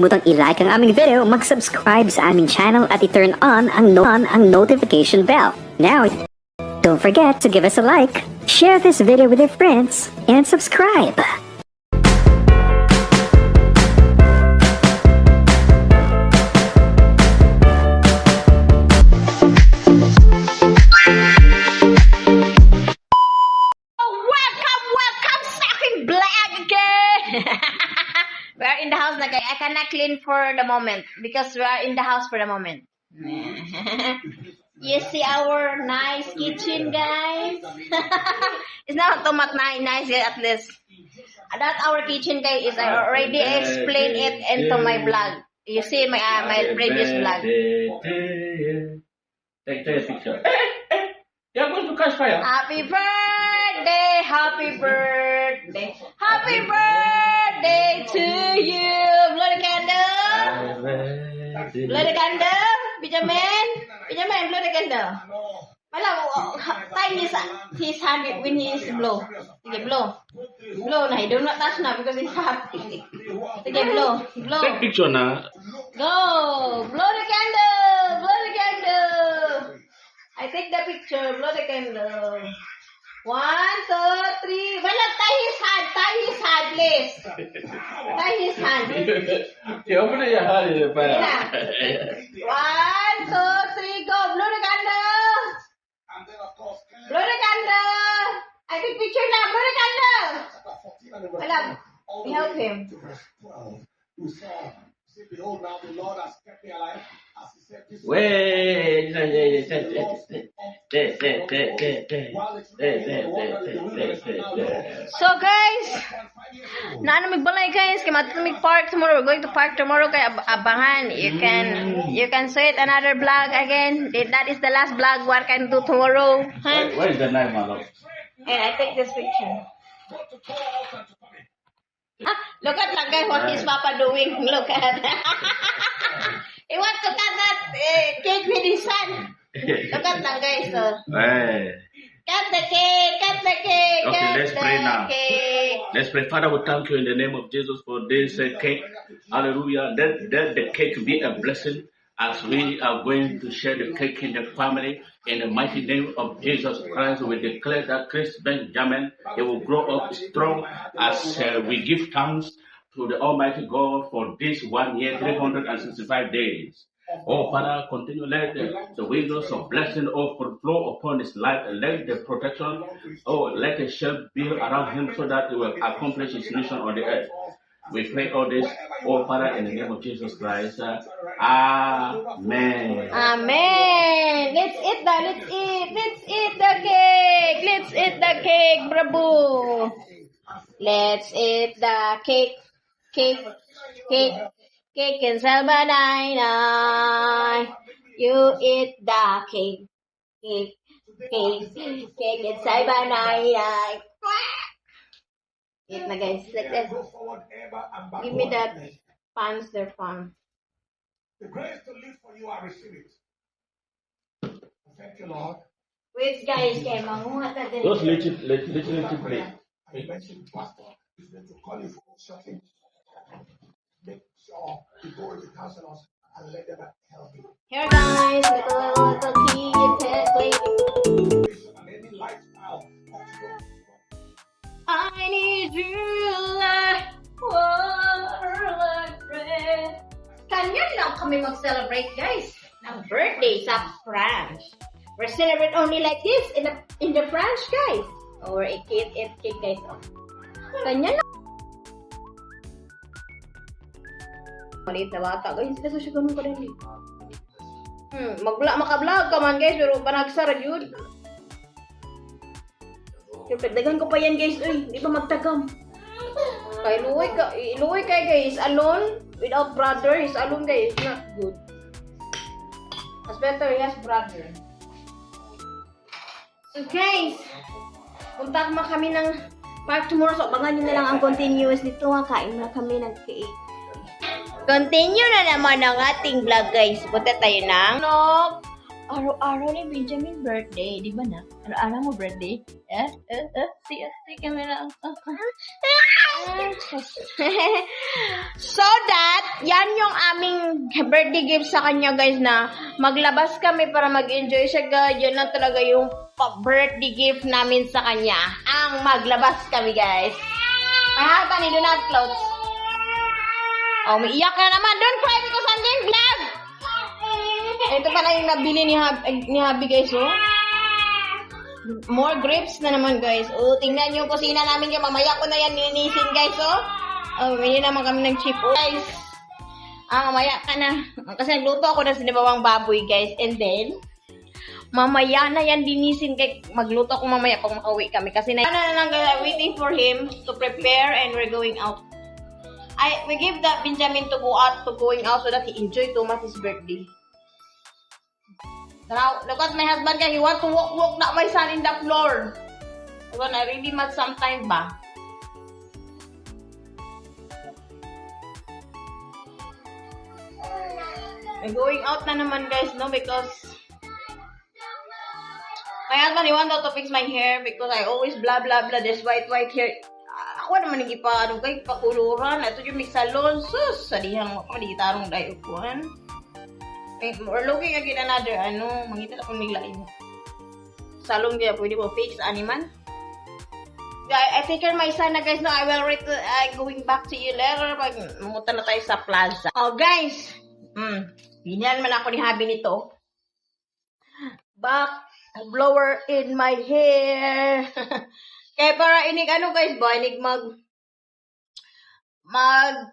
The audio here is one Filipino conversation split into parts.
Mutang i-like ang aming video, mag-subscribe sa aming channel at i-turn on ang notification bell. Now, don't forget to give us a like, share this video with your friends, and subscribe. Welcome sa aking vlog again! We are in the house na guys. I cannot clean for the moment because we are in the house for the moment. You see our nice kitchen, guys? It's not too much nice yet, at least. That our kitchen, guys, is I already explained it into my vlog. You see my previous vlog. Take a picture. You're going to catch fire. Happy birthday, happy birthday, happy birthday to you. Blow the candle. Blow the candle. Benjamin, blow the candle. Malam, tie his hand when he is blow. Okay, blow. Blow. Nah, do not touch now because it's hot. Okay, blow. Take picture now. Go. Blow the candle. Blow the candle. I take the picture. Blow the candle. 1, 2, 3. Malam, tie his hand, please. Tie his hand. You open your hand in the fire. 1, 2, 3, go. Blow the candle. Blow the candle. I take picture now. Blow the candle. Malam, we help him. Behold, now the Lord has kept me alive, as he said this. Wait. So guys, naanamig balay guys, kay matutumig park tomorrow. We're going to park tomorrow kay abangan. You can say it another vlog again. That is the last vlog what can do tomorrow. Huh? Where is the knife, my love? And I take this picture. Look at that guy, what his papa doing. Look at he wants to cut that cake with his son. Look at that guys. Hey. Cut the cake, cut the cake, Okay, cut let's the pray now. cake. Let's pray. Father, we thank you in the name of Jesus for this cake. Hallelujah. Let the cake be a blessing as we are going to share the cake in the family. In the mighty name of Jesus Christ, we declare that Chris Benjamin, he will grow up strong as we give thanks to the Almighty God for this 1 year, 365 days. Oh, Father, continue, let the windows of blessing overflow upon his life, and let the protection, let the shield be around him so that he will accomplish his mission on the earth. We pray all this, oh Father, in the name of Jesus Christ. Amen. Amen. Let's eat the cake. Let's eat the cake, bravo. Let's eat the cake. Cake and salbanai. You eat the cake. Cake and salbanai. Eat na guys, like that. Give me that pants, they're fun. The grace to live for you, I receive it. Thank you, Lord. Wait guys, kaya manguha ta din. Those little plate. I mentioned pastor is going to call you for shortly. Make sure you go with the counselors and let them help you. Here guys, little kid play. And any lifestyle of your I need you like water, like bread. Kanya lang kami mag-celebrate, guys. Ng birthday sa France. We celebrate only like this in the France, guys. Or a cake, guys. Kanya lang. Maliit na bata, guys. Kasi siya ganun ka rin. Maka-vlog ka man, guys. Pero panagsara yun. Siyempre, dagan ko pa yan guys. Uy, di ba magtagam? Kaya iluwi kay guys. Alone, without brother, is alone guys. Not good. As better, he has brother. So guys, punta naman kami ng park tomorrow. So, abangan nyo na lang ang continuous nito. Kain na kami ng cake. Continue na naman ang ating vlog guys. Punta tayo ng Araw-araw ni Benjamin birthday, di ba na? Araw-araw mo birthday? Si camera. So that, yan yung aming birthday gift sa kanya guys na maglabas kami para mag-enjoy siya guys. Yan lang talaga yung birthday gift namin sa kanya. Ang maglabas kami guys. Mahal pa ni do not clothes. Oh, umiiyak ka naman. Don't cry because I'm doing vlog. Ito pa na yung nabili ni Habi guys, oh. More grapes na naman guys. Oh, tingnan yung kusina namin yung mamaya ko na yan nilinisin guys, oh. Oh, may naman kami ng chip, oh. Guys, mamaya ka na. Kasi nagluto ako ng sinibawang baboy guys. And then, mamaya na yan linisin kay magluto ako mamaya pag makauwi kami. Kasi na lang waiting for him to prepare and we're going out. We give that Benjamin to going out so that he enjoy too much his birthday. Now, look at my husband guys. He want to walk na my son in the floor. So, I really mad sometimes ba? I'm going out na naman guys, no? Because my husband, he want to fix my hair because I always blah blah blah. There's white hair. Ako naman yung pakuluran. Ito yung mix salon. Sus, sadihang ako. Maligitarong dayo ko. We're looking again another, mangita na kung niglain. Salon kaya pwede mo fix, animan. I take care my son na guys, no, I will going back to you later pag mamunta na tayo sa plaza. Oh guys, binyan man ako ni Habi nito. Back blower in my hair. Kaya para inig guys, inig mag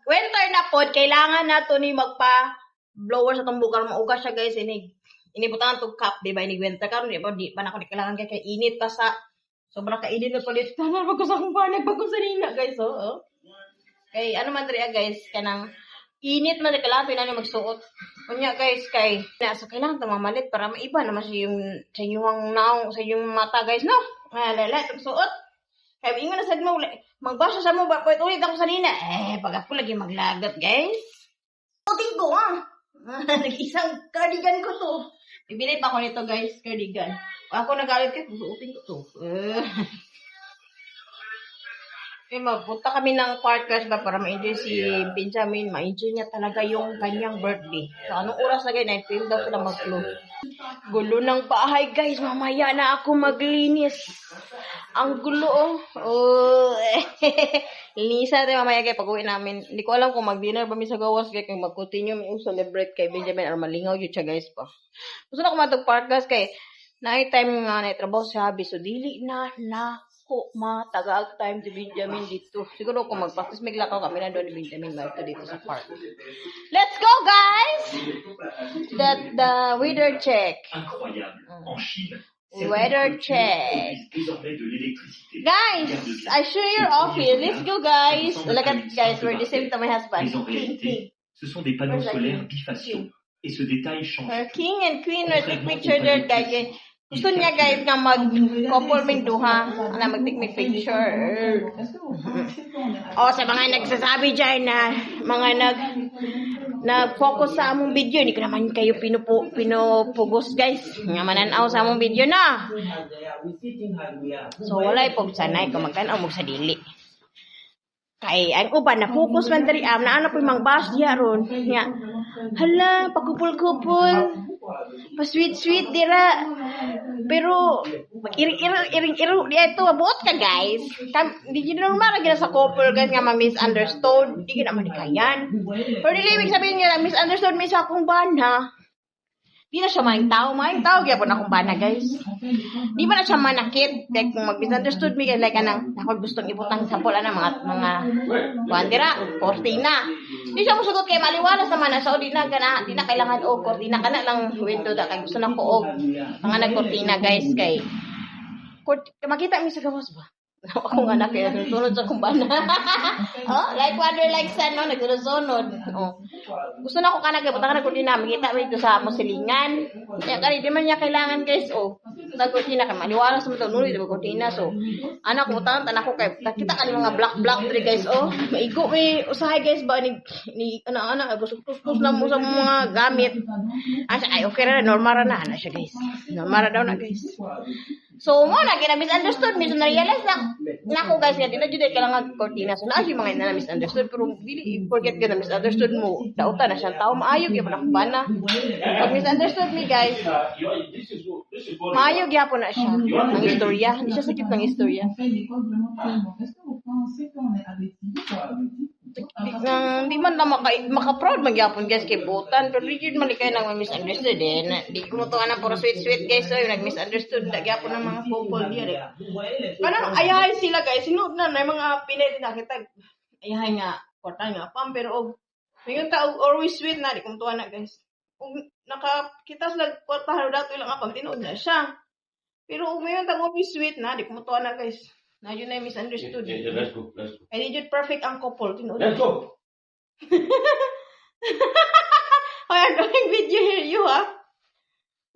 winter na pod, kailangan na to ni blower sa tong bukar mauga siya guys, inibutangan tong cup, di ba, inig winter karon di pa na ako kailangan kay init pa sa sobra ka init na palit tanan pag sa akong panay pag sa nina guys, oh. Kay man diri guys, kanang init man kailangan na magsuot. Unya guys, so kailangan ta mamalit para maiba naman sa yung naong sa yung mata guys, no. Lala suot. Kay ingon na sad mo magbasa sa mo ba ulit ako sa nina. Pag ako lagi maglagat guys. Suotin ko Nag-isang cardigan ko to. Bibili pa ako nito guys, cardigan. Ako nagalit kayo, susuotin ko to. Magpunta kami ng park guys ba para ma-enjoy si Benjamin. Ma-enjoy niya talaga yung kanyang birthday. So anong oras na ganyan, 9 daw sila mag-close. Gulo ng bahay guys, mamaya na ako maglinis. Ang gulo Linisan natin mamaya kayo pag-uwi namin. Hindi ko alam kung mag-dinner ba mi sa gawas kaya kung mag-continue mi celebrate kay Benjamin or malingaw yun siya guys pa. Gusto na ko matag-park guys kay night time nga na trabaho sa Habi. So dili na ko matagal time si Benjamin dito. Siguro kung mag-practice maglakaw kami na doon ni Benjamin dito sa park. Let's go guys! The weather check. Weather check. Guys, I show your office. Let's go guys. Look at guys, we're the same to my husband. Mais en réalité, ce sont des panneaux solaires bifaciaux. Et ce détail change tout. King and Queen, let's take picture there guys. Gusto niya guys nga mag-couple ming duha na mag-take picture. Sa mga nagsasabi dyan na mga nag-focus sa among video, hindi ko naman kayo pinupugos guys. Nga mananaw sa among video na. So wala ipagsanay kung magtanaw mo sa dili. Kay ang uban na focus man diri na ano po mang bas diya ron. Nya. Hala, pagkupul-kupul. Pa-sweet dira. Pero iring diya ito abuot ka guys. Di gid normal lagi sa couple guys nga ma-misunderstood. Di gid naman kayan. Pero dili ibig sabihin nga misunderstood mi sa akong bana. Di na siya maing tao gyapon akong bana guys. Di ba na siya manakit like kung mag-misunderstood mi like anang ako gustong ibutang sa pola ng mga bandera, cortina. Di siya musugot kay maliwalas naman na sa di na kailangan cortina kana lang window da kay gusto na ko mga nagkortina guys kay makita mi sa gawas ba. Ako nga na kaya sunod sa kumbana. Like father, like son, no? Nagsunod. Gusto na ko ka nagabutang na kundi na. Makita mo ito sa musilingan. Kaya di man niya kailangan, guys. Nag-cortina ka maniwala sa mga nulit ng cortina. So, anak ko tanan ko kay kita kan mga black dre guys oh. Maigo usahay guys ba ni ana busog-busog lang mo sa mga gamit. Ay okay ra normal ra na siya guys. Normal ra daw na guys. So, mo na kina misunderstood mi so na-realize na ako guys nga dili jud kailangan cortina. So, na mga na misunderstood pero dili forget ka na misunderstood mo. Dauta na siyang tao maayo gyud na bana. Pag misunderstood mi guys, maayo gyapon na siya. Ang istorya, hindi siya sakit ng istorya. Di man na maka-proud magyapon guys kay butan pero rigid man kay nang misunderstood di ko mo to ana puro sweet guys so nag-misunderstood gyapon ng mga couple diya kanang ayahay sila guys sinod na mga Pinay nakita ayahay nga kwarta nga pam pero og ngayon ta always sweet na di ko mo to ana guys og nakakita sila kwarta dato lang apam tinuod na siya pero og ngayon ta always sweet na di ko mo to ana guys. Na yun ay misunderstood. Let's go. I need it perfect ang couple. Let's go. I'm doing video here, you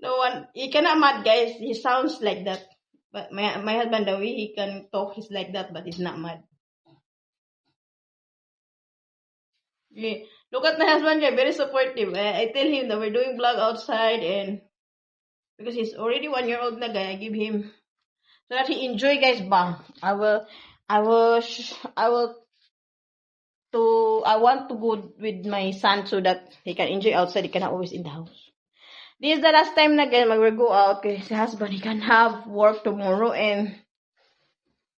No one, he cannot mad guys. He sounds like that. But my husband, the way he can talk, he's like that, but he's not mad. Yeah. Look at my husband, yeah, very supportive. I tell him that we're doing vlog outside and because he's already 1-year-old na guy, I give him so that he enjoy guys bang. I want to go with my son so that he can enjoy outside. He cannot always in the house. This is the last time na guys mag go out kay si husband he can have work tomorrow and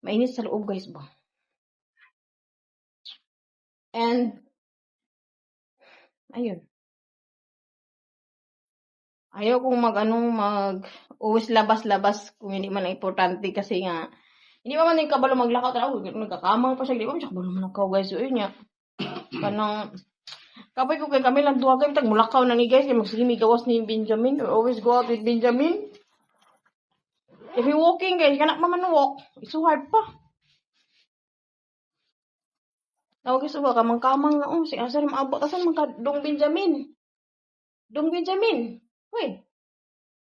mainit sa loob guys bang. And ayun. Ayaw kong always labas-labas kung hindi man importante kasi nga hindi pa man yung kabalo maglakaw tao nagkakamang pa siya di ba siya kabalo manakaw guys so yun nga kanang kapay ko kay kami lang duha kami tag mulakaw na ni guys kay magsige gawas ni Benjamin we always go out with Benjamin if you walking guys kana man walk it's so hard pa tawag guys ba kamang-kamang na si asa maabot asan man ka Dong Benjamin Wait.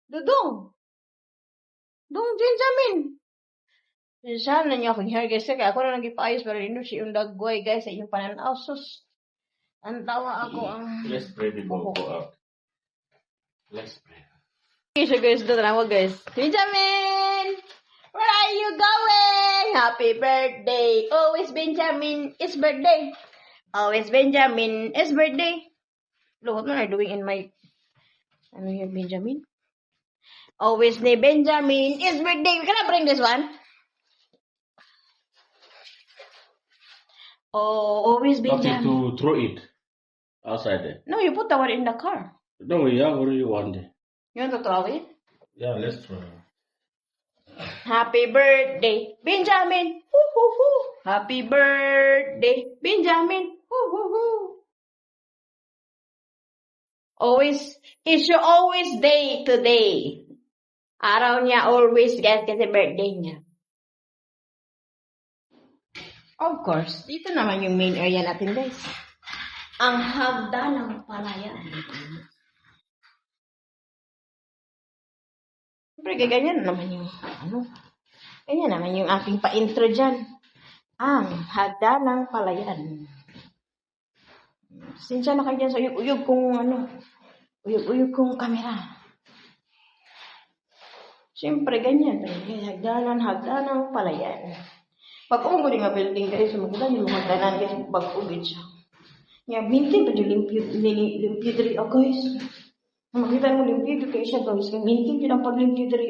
Dong Benjamin. Siya na niya akong hair guys. Kaya ako na nagipayos pero hindi siya yung dagway guys. Sa iyong pananaw. Sus. Ang tawa ako ang... Let's pray before we go out. Let's pray. Okay siya guys. Doon na guys. Benjamin! Where are you going? Happy birthday. Always Benjamin. It's birthday. Always Benjamin. It's birthday. Look what am I doing in my... Ano here, Benjamin? Always ni Benjamin. It's birthday. Can I bring this one? Oh, always Benjamin. Okay, to throw it outside there. No, you put the one in the car. No, yeah, what do you want there? You want to throw it? Yeah, let's throw it. Happy birthday, Benjamin. Hoo, hoo, hoo. Happy birthday, Benjamin. Hoo, hoo, hoo. Always, it's your always day today. Araw niya always guys kasi birthday niya. Of course, dito naman yung main area natin guys. Ang hagdan ng palayan. Siyempre, ganyan naman yung, ganyan naman yung aking pa-intro dyan. Ang hagdan ng palayan. Sinsya na kayo dyan sa uyog-uyog kong uyog-uyog kong kamera. Siyempre, ganyan. Hagdanan, palayan. Pag umugod nga building guys, maganda yung mga hagdanan guys, pag-ugid siya. Nga, mintin pa yung limpyo diri, guys. Makita mo limpyo kayo siya guys. Mintin yun ang paglimpyo diri.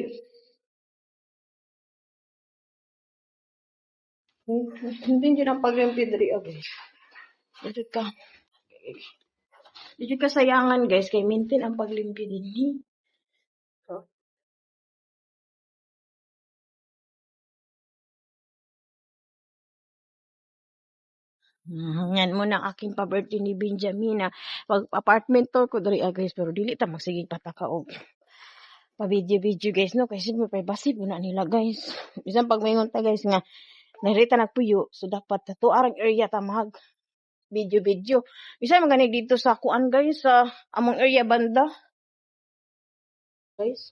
Mintin yun ang paglimpyo diri, guys. Dito ka sayangan guys kay mintin ang paglimpyo din so, yan muna ang aking pa-birthday ni Benjamin na pag-apartment tour ko dali guys pero dili ta magsigig pataka og pa-video guys no kasi may privacy po na nila guys bisan pag maingon ta guys nga narita nagpuyo so dapat to arang area ta mag video. Bisa maganig dito sa kuan guys sa among area banda. Guys.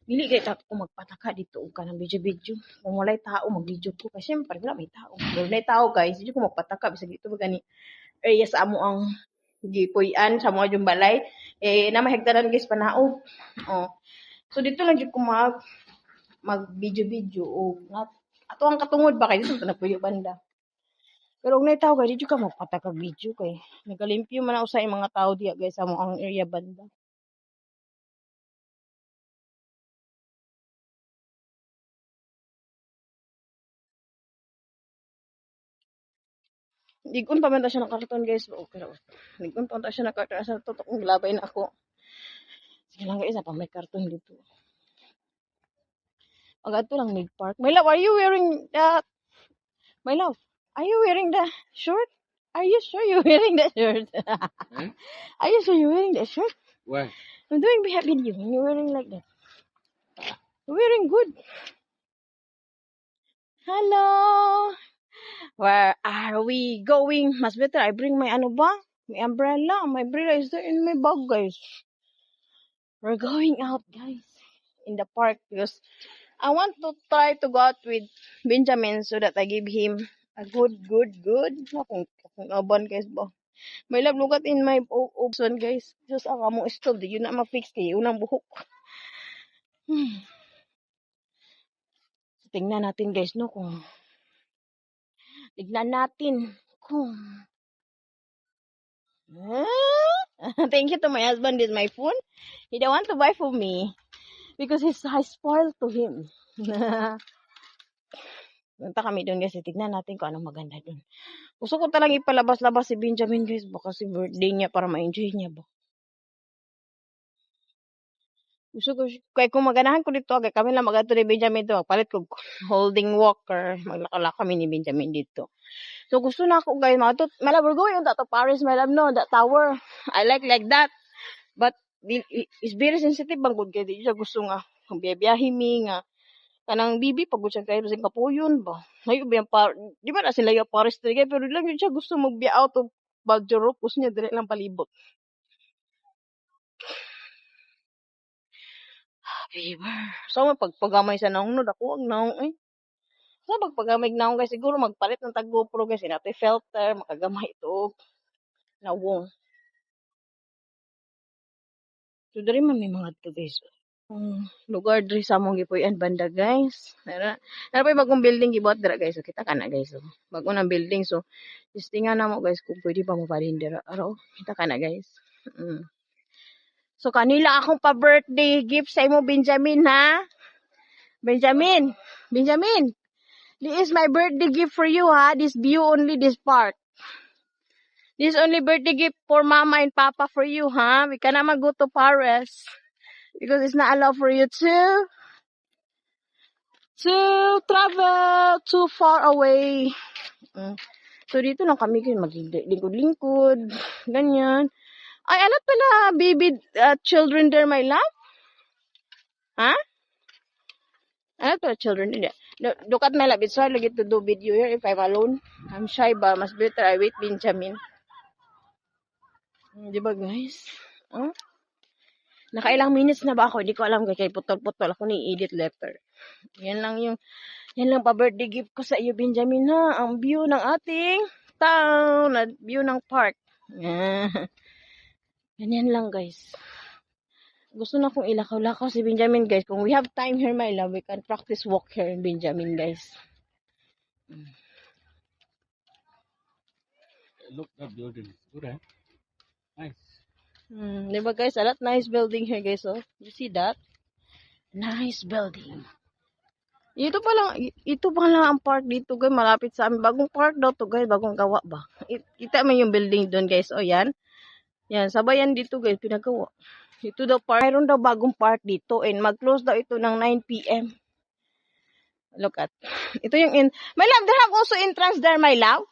Dili kay ta ko magpataka dito og kanang video. Kung walay tao mag-video ko kasi syempre wala may tao. Kung walay tao guys, di ko magpataka bisag dito ba gani area sa amo ang gipuy-an sa mga balay na mahigdaran guys panaog. Oh. So dito lang jud ko mag-video o ato ang katungod ba kay dito na puyo banda. Pero kung tao guys, di ka magpataka video kay nagalimpyo man ako sa mga tao diya guys sa mo ang area banda. Ligon pa man ta siya ng karton guys. Okay ra. Ligon pa man ta siya ng karton sa tutok ng labay na ako. Sige lang guys, pa may karton dito. Agad to lang mid park. My love, are you wearing that? My love, are you wearing the shirt? Are you sure you're wearing that shirt? Are you sure you're wearing that shirt? Why? I'm doing video and you're wearing like that. You're wearing good. Hello. Where are we going? Mas better I bring my ano ba? My umbrella. My umbrella is there in my bag, guys. We're going out, guys, in the park because I want to try to go out with Benjamin so that I give him a good. Kung aban, guys ba? My love, look at in my son, guys. Just ang among stove, di yun na ma-fix kay unang buhok. Tingnan natin, guys, no, kung tignan natin kung thank you to my husband with my phone. He don't want to buy for me because I spoiled to him. Punta kami doon guys. Tignan natin kung anong maganda doon. Gusto ko talagang ipalabas-labas si Benjamin guys. Baka si birthday niya para ma-enjoy niya ba. Gusto ko, kaya kung maganahan ko dito, kaya kami lang magato ni Benjamin dito. Magpalit ko holding walker. Maglakala kami ni Benjamin dito. So gusto na ako guys. My love, we're going on that to Paris. My love, no, that tower. I like that. But it's very sensitive bang good kay di siya gusto nga kung biyahe mi nga kanang bibi pag siya kayo sa kapuyon ba ngayon ba di ba na sila yung Paris talaga pero lang yun siya gusto magbiya out of Baguio Ropus niya dire lang palibot fever so pagpagamay sa naong no dako ang naong so pagpagamay naong guys siguro magpalit ng tag GoPro guys nato filter makagamay ito nawong so diri man may mga to guys lugar diri sa among gipuy-an banda guys. Nara pa bagong building gibuhat dira guys. So kita kana guys. So bago nang building so testingan na mo guys kung pwede pa mo palin dira. Aro kita kana guys. So kanila akong pa birthday gift sa imo Benjamin ha. Benjamin. This is my birthday gift for you ha. This view only this part. This only birthday gift for mama and papa for you ha. We cannot go to Paris. Because it's not allowed for you to travel too far away. So, dito lang kami maglingkod-lingkod. Ganyan. Ay, alat pala, baby children there, my love? Ha? Alat pala children there. Look at my love. It's hard to do video here if I'm alone. I'm shy ba? Mas better I wait Benjamin. Diba, guys? Huh? Nakailang minutes na ba ako? Hindi ko alam kay putol-putol ako ni edit letter. Yan lang pa birthday gift ko sa iyo Benjamin ha. Ang view ng ating town at view ng park. Ganyan lang guys. Gusto na kong ilakaw-lakaw si Benjamin guys. Kung we have time here my love, we can practice walk here in Benjamin guys. Look at building. Good, eh? Nice. Diba guys, a lot nice building here guys, oh. You see that? Nice building. Ito pa lang ang park dito guys, malapit sa amin. Bagong park daw to guys, bagong gawa ba? Kita mo yung building doon guys, oh yan. Yan, sabayan dito guys, pinagawa. Ito daw park, mayroon daw bagong park dito and mag-close daw ito ng 9 PM. Look at, ito yung my love, there have also entrance there my love.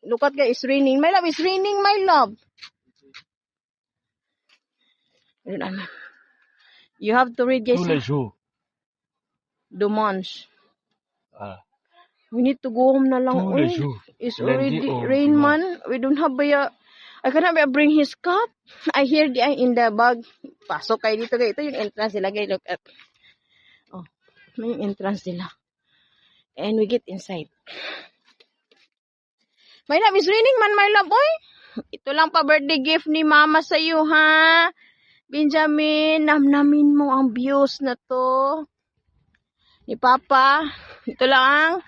Look at guys, it's raining. My love, it's raining my love. You have to read guys. Dumanche. We need to go home na lang. It's already rain man. We don't have I cannot bring his cup. I hear in the bag. Pasok kayo dito guys. Ito yung entrance nila guys. Look at. May entrance nila. And we get inside. My love, is raining man, my love, boy. Ito lang pa birthday gift ni mama sa iyo, ha? Benjamin, namnamin mo ang views na to. Ni papa. Ito lang ang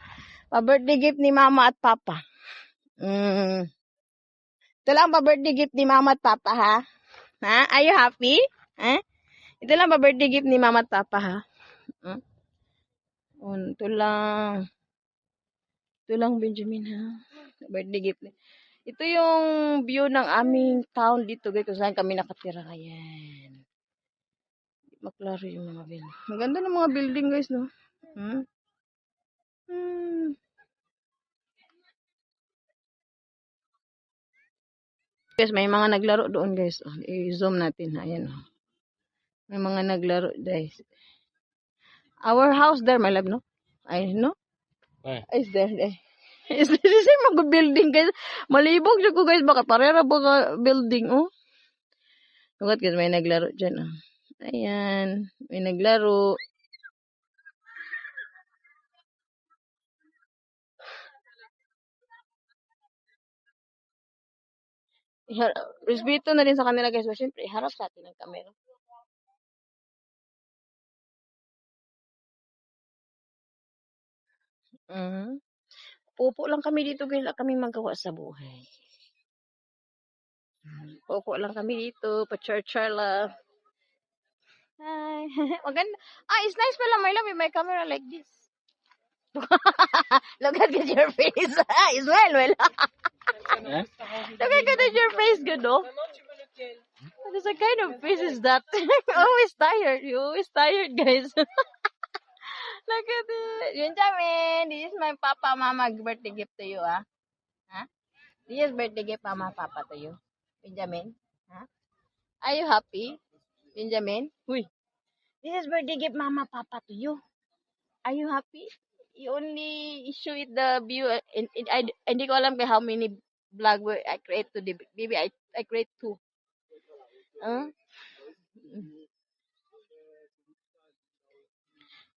pa-birthday gift ni mama at papa. Ito lang pa-birthday gift ni mama at papa, ha? Ha? Are you happy? Ha? Ito lang pa-birthday gift ni mama at papa, ha? Ito lang. Ito lang, Benjamin, ha? Birthday gift. Ito yung view ng aming town dito, guys, kung saan kami nakatira. Ayan. Maklaro yung mga building. Maganda ng mga building, guys, no? Guys, may mga naglaro doon, guys. I-zoom natin. Ayan, oh. May mga naglaro, guys. Our house there, my love, no? I know. Is there. Is there mga building, guys? Malibog siya ko, guys. Baka parera ba building, oh? Sugat, guys, may naglaro dyan, oh. Ayan. May naglaro. Respeto na rin sa kanila, guys. But syempre, harap sa atin ang camera. Pupo lang kami dito, guys. Wala kaming magawa sa buhay. Pupo lang kami dito. Pa-char-char lang. Hi. Maganda. It's nice pala, my love, with my camera like this. Look at your face. Smile, well. Look at your face, good, no? What is kind of face is that? Always tired. You always tired, guys. Look at it. Benjamin, this is my papa, mama birthday gift to you, ah. Huh? This is birthday gift, mama, papa to you. Benjamin, huh? Are you happy? Benjamin? Uy. This is birthday gift, mama, papa to you. Are you happy? You only show it the view. Hindi ko alam kay how many vlog I create today. Maybe I create 2.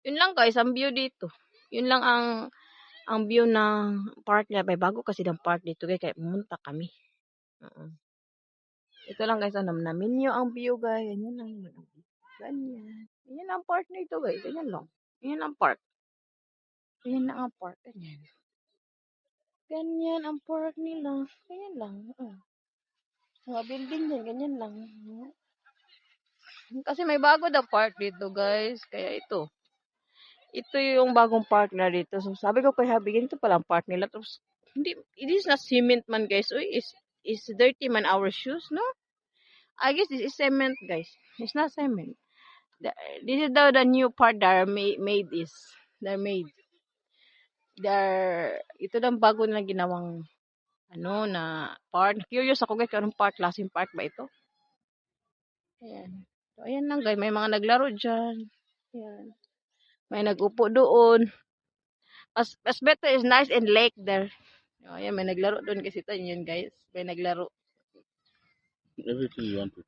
Yun lang, guys, ang view dito. Yun lang ang view ng park niya. Bago kasi ng park dito, guys, kaya pumunta kami. Ito lang, guys, namnamin nyo ang view, guys. Ganyan lang. Ganyan. Ganyan ang park nito, guys. Ganyan lang. Ganyan ang park. Ganyan lang ang park. Ganyan. Ganyan ang park nila. Ganyan lang. Mga building din. Ganyan lang. Kasi may bago daw park dito, guys. Kaya ito. Ito yung bagong park na dito. So, sabi ko kay Habi, ganito pala ang park nila. Tapos, hindi, it is not cement man, guys. Uy, is dirty man our shoes, no? I guess this is cement, guys. It's not cement. This is the new part that made is. They're made. Ito lang bago na ginawang na park. Curious ako, guys, anong park, klaseng park ba ito? Ayan. So, ayan lang, guys. May mga naglaro dyan. Ayan. May nag-upo doon. As better is nice and lake there. Oh, ayan, may naglaro doon kasi ito yun, guys. May naglaro. Everything you want to.